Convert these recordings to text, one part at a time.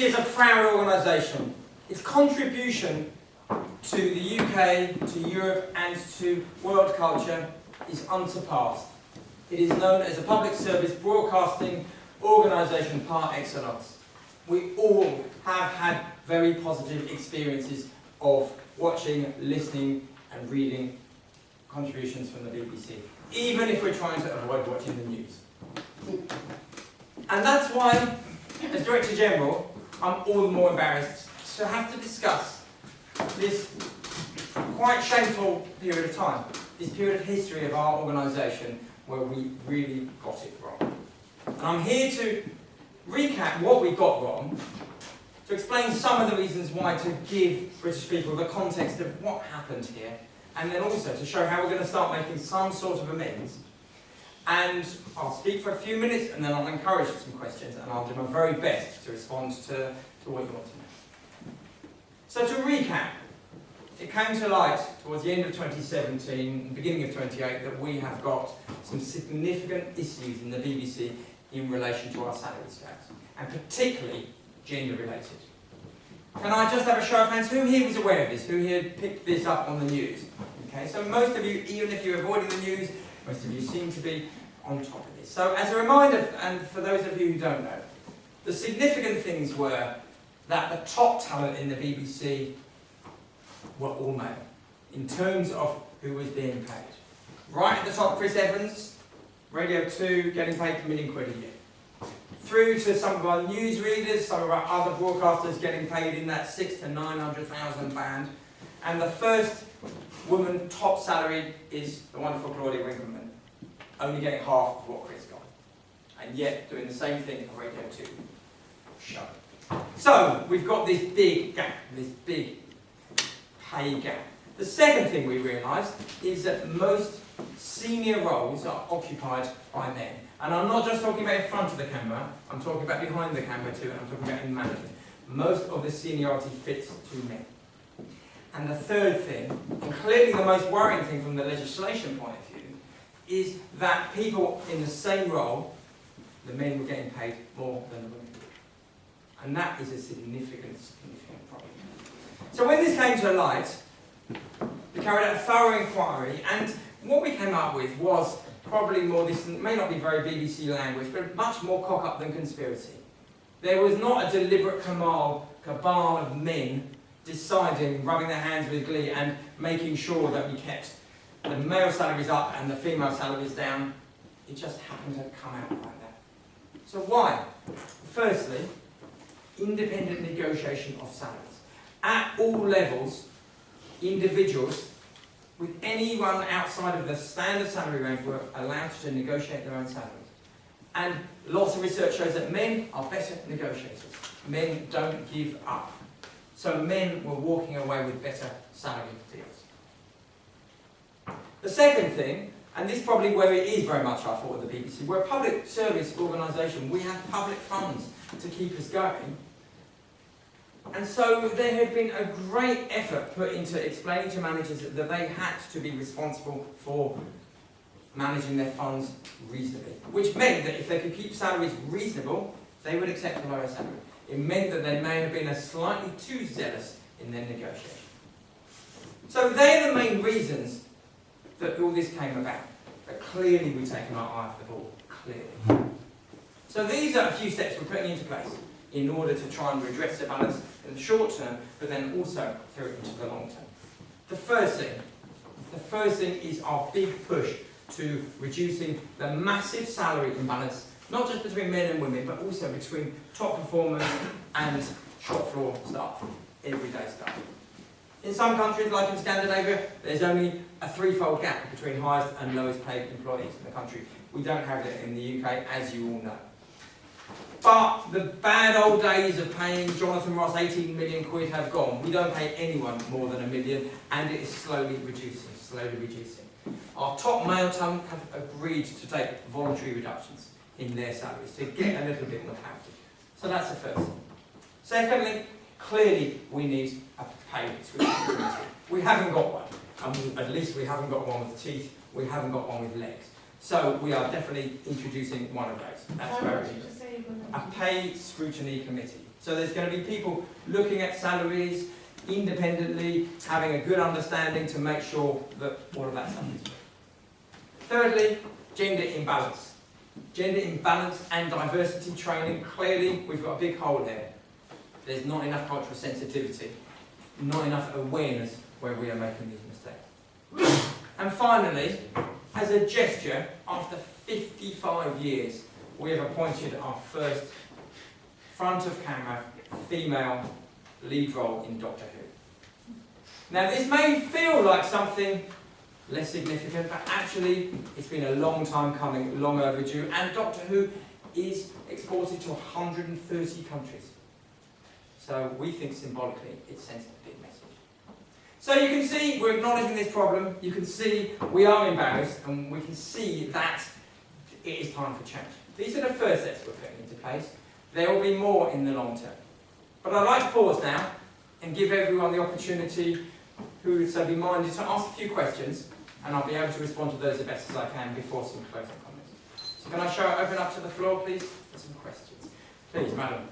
BBC is a proud organisation. Its contribution to the UK, to Europe and to world culture is unsurpassed. It is known as a public service broadcasting organisation par excellence. We all have had very positive experiences of watching, listening and reading contributions from the BBC, even if we're trying to avoid watching the news. And that's why, as Director General, I'm all the more embarrassed to have to discuss this quite shameful period of time, this period of history of our organisation where we really got it wrong. And I'm here to recap what we got wrong, to explain some of the reasons why, to give British people the context of what happened here, and then also to show how we're going to start making some sort of amends. And I'll speak for a few minutes and then I'll encourage some questions and I'll do my very best to respond to what you want to know. So to recap, it came to light towards the end of 2017, beginning of 2018, that we have got some significant issues in the BBC in relation to our salary scales, and particularly gender related. Can I just have a show of hands? Who here was aware of this? Who here picked this up on the news? Okay, so most of you, even if you're avoiding the news, most of you seem to be on top of this. So as a reminder, and for those of you who don't know, the significant things were that the top talent in the BBC were all male, in terms of who was being paid. Right at the top, Chris Evans, Radio 2, getting paid £1 million a year. Through to some of our newsreaders, some of our other broadcasters getting paid in that £600,000 to £900,000 band. And the first woman top salary is the wonderful Claudia Winkleman, only getting half of what Chris got. And yet doing the same thing for Radio 2 show. So we've got this big gap, this big pay gap. The second thing we realised is that most senior roles are occupied by men. And I'm not just talking about in front of the camera, I'm talking about behind the camera too, and I'm talking about in management. Most of the seniority fits to men. And the third thing, and clearly the most worrying thing from the legislation point of view, is that people in the same role, the men were getting paid more than the women. And that is a significant problem. So when this came to light, we carried out a thorough inquiry, and what we came up with was probably more, this may not be very BBC language, but much more cock-up than conspiracy. There was not a deliberate cabal of men deciding, rubbing their hands with glee and making sure that we kept the male salaries up and the female salaries down. It just happened to come out like that. So why? Firstly, independent negotiation of salaries. At all levels, individuals with anyone outside of the standard salary range were allowed to negotiate their own salaries. And lots of research shows that men are better negotiators. Men don't give up. So men were walking away with better salary deals. The second thing, and this is probably where it is very much our fault at the BBC, we're a public service organisation. We have public funds to keep us going. And so there had been a great effort put into explaining to managers that they had to be responsible for managing their funds reasonably, which meant that if they could keep salaries reasonable, they would accept a lower salary. It meant that they may have been slightly too zealous in their negotiation. So they're the main reasons that all this came about. But clearly we've taken our eye off the ball, clearly. So these are a few steps we're putting into place in order to try and redress the balance in the short term, but then also through it into the long term. The first thing is our big push to reducing the massive salary imbalance, not just between men and women, but also between top performers and shop floor staff, everyday staff. In some countries, like in Scandinavia, there's only a threefold gap between highest and lowest paid employees in the country. We don't have it in the UK, as you all know. But the bad old days of paying Jonathan Ross 18 million quid have gone. We don't pay anyone more than $1 million, and it is slowly reducing. Our top male talent have agreed to take voluntary reductions in their salaries to get a little bit more parity. So that's the first thing. Secondly, clearly we need a pay switch. We haven't got one. At least we haven't got one with teeth. We haven't got one with legs. So we are definitely introducing one of those. That's very a pay scrutiny committee. So there's going to be people looking at salaries independently, having a good understanding to make sure that all of that stuff is true. Thirdly, gender imbalance. Gender imbalance and diversity training. Clearly, we've got a big hole here. There's not enough cultural sensitivity, not enough awareness where we are making these mistakes. And finally, as a gesture, after 55 years, we have appointed our first front of camera female lead role in Doctor Who. Now this may feel like something less significant, but actually it's been a long time coming, long overdue, and Doctor Who is exported to 130 countries. So we think symbolically it sends a big message. So you can see we're acknowledging this problem, you can see we are embarrassed, and we can see that it is time for change. These are the first steps we're putting into place. There will be more in the long term. But I'd like to pause now and give everyone the opportunity who would so be minded to ask a few questions, and I'll be able to respond to those as best as I can before some closing comments. So can I open up to the floor, please, for some questions? Please, madam.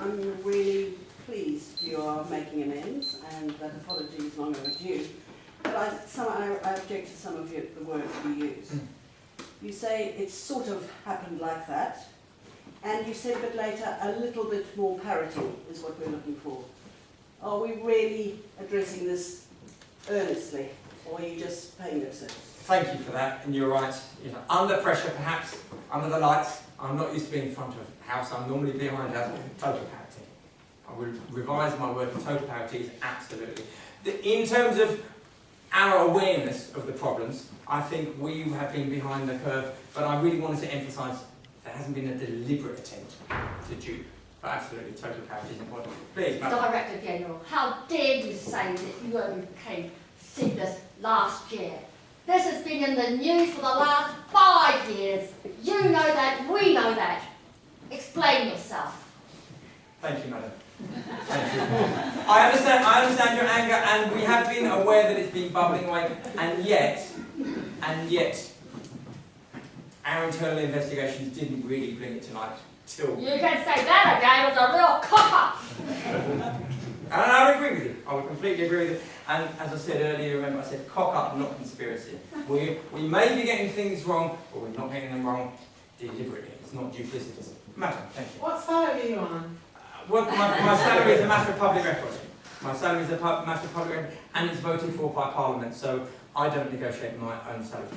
I'm really pleased you are making amends, and that apology is long overdue. But I object to some of the words you use. You say it's sort of happened like that, and you said a bit later, a little bit more parity is what we're looking for. Are we really addressing this earnestly, or are you just paying lip service? Thank you for that, and you're right. You know, under pressure, perhaps, under the lights, I'm not used to being in front of house, I'm normally behind house. Total parity. I will revise my word, total parity is absolutely. In terms of our awareness of the problems, I think we have been behind the curve, but I really wanted to emphasise there hasn't been a deliberate attempt to dupe. But absolutely, total parity is important. Please, Madam. Director General, how dare you say that you only became sickness last year? This has been in the news for the last 5 years. You know that, we know that. Explain yourself. Thank you, Madam. Thank you. I understand your anger, and we have been aware that it's been bubbling away, and yet, our internal investigations didn't really bring it to light till... You can say that again, it was a real cock-up. And I would agree with you. I would completely agree with you. And as I said earlier, remember I said cock-up, not conspiracy. We may be getting things wrong, but we're not getting them wrong deliberately. It's not duplicitous. Madam, thank you. What salary are you on? Well, my salary is a matter of public record. My salary is a matter of public record, and it's voted for by Parliament, so I don't negotiate my own salary.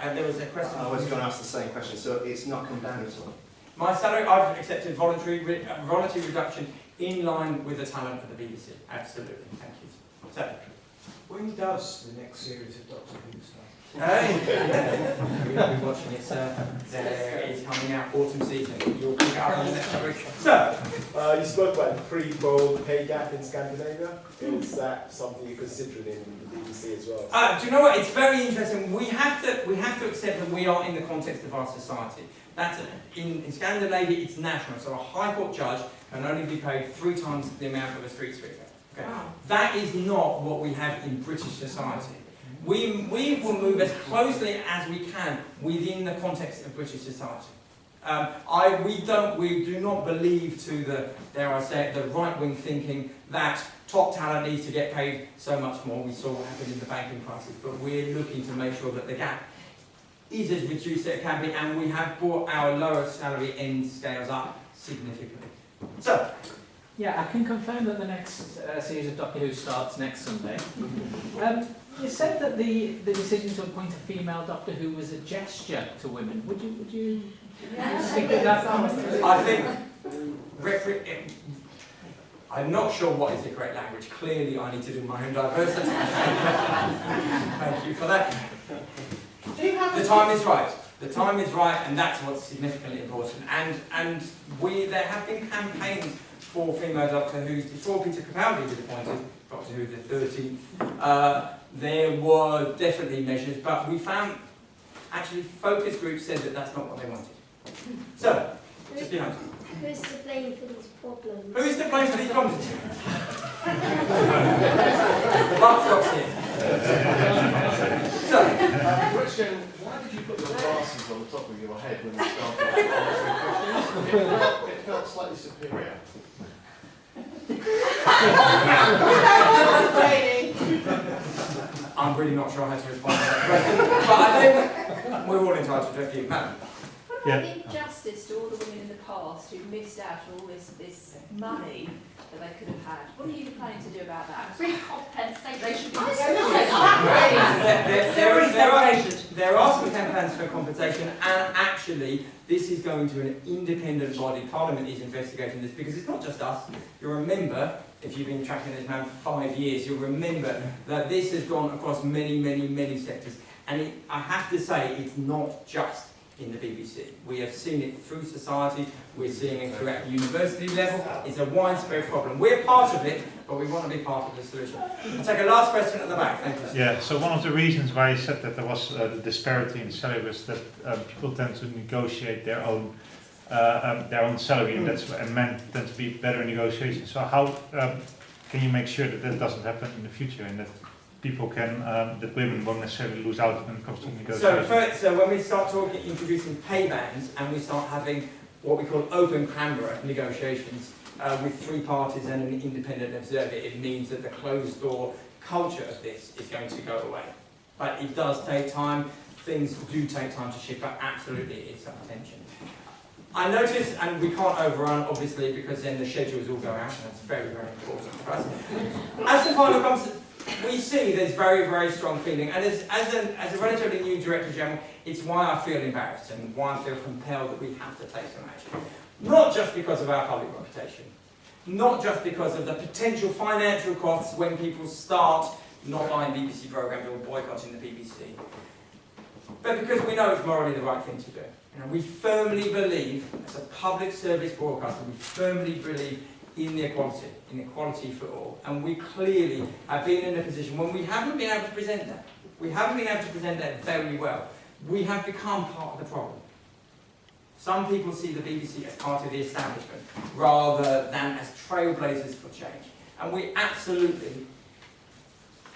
There was a question. I was going to ask the same question, so it's not come down at all? My salary, I've accepted voluntary reduction in line with the talent of the BBC. Absolutely, thank you. So, when does the next series of Doctor Who start? We'll be watching it, it's coming out autumn season. You'll pick it up in the next couple of weeks. So, you spoke about the pre-bold pay gap in Scandinavia. Is that something you're considering in the BBC as well? do you know what? It's very interesting. We have to accept that we are in the context of our society. That's in Scandinavia, it's national. So a High Court judge can only be paid 3 times the amount of a street sweeper. Okay? Wow. That is not what we have in British society. We will move as closely as we can within the context of British society. We do not believe to the, dare I say it, the right-wing thinking that top talent needs to get paid so much more. We saw what happened in the banking crisis, but we're looking to make sure that the gap is as reduced as it can be, and we have brought our lower salary end scales up significantly. So, yeah, I can confirm that the next series of Doctor Who starts next Sunday. You said that the decision to appoint a female Doctor Who was a gesture to women. Would you stick with that? I think I'm not sure what is the correct language. Clearly, I need to do my own diversity. Thank you for that. The time is right. The time is right, and that's what's significantly important. And there have been campaigns for female Doctor Who's before Peter Capaldi was appointed, Doctor Who the 13th. There were definitely measures, but we found actually focus groups said that that's not what they wanted. So, just behind you. Who's to blame for these problems? Who's to blame for these problems? The buck stops here. So, question, why did you put your glasses on the top of your head when you started answering questions? It felt slightly superior. I'm really not sure how to respond to that question, but I think we're all entitled to a few. Madam. What about the injustice to all the women in the past who missed out on all this money that they could have had? What are you planning to do about that? Free compensation. They should be There are some campaigns for compensation, and actually this is going to an independent body. Parliament is investigating this because it's not just us. You'll remember, if you've been tracking this man for 5 years, you'll remember that this has gone across many sectors. And I have to say, it's not just in the BBC. We have seen it through society, we're seeing it through at the university level. It's a widespread problem. We're part of it, but we want to be part of the solution. I'll take a last question at the back. Thank you. Yeah, so one of the reasons why you said that there was the disparity in salary was that people tend to negotiate their own salary, and men tend to be better in negotiations. So how can you make sure that that doesn't happen in the future, and that people can, that women won't necessarily lose out when it comes to negotiations? So when we start introducing pay bands, and we start having what we call open camera negotiations with 3 parties and an independent observer, it means that the closed door culture of this is going to go away. But it does take time, things do take time to shift, but absolutely it's our intention. I noticed, and we can't overrun obviously because then the schedules all go out, and that's very important for us. As the final comes, we see there's very strong feeling, and as a relatively new Director General, it's why I feel embarrassed and why I feel compelled that we have to take some action. Not just because of our public reputation, not just because of the potential financial costs when people start not buying BBC programmes or boycotting the BBC, but because we know it's morally the right thing to do. We firmly believe, as a public service broadcaster, we firmly believe in equality for all. And we clearly have been in a position when we haven't been able to present that. We haven't been able to present that very well. We have become part of the problem. Some people see the BBC as part of the establishment rather than as trailblazers for change. And we absolutely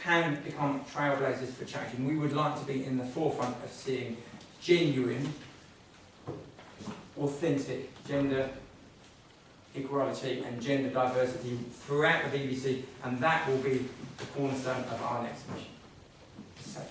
can become trailblazers for change. And we would like to be in the forefront of seeing genuine, authentic gender equality and gender diversity throughout the BBC, and that will be the cornerstone of our next mission. So.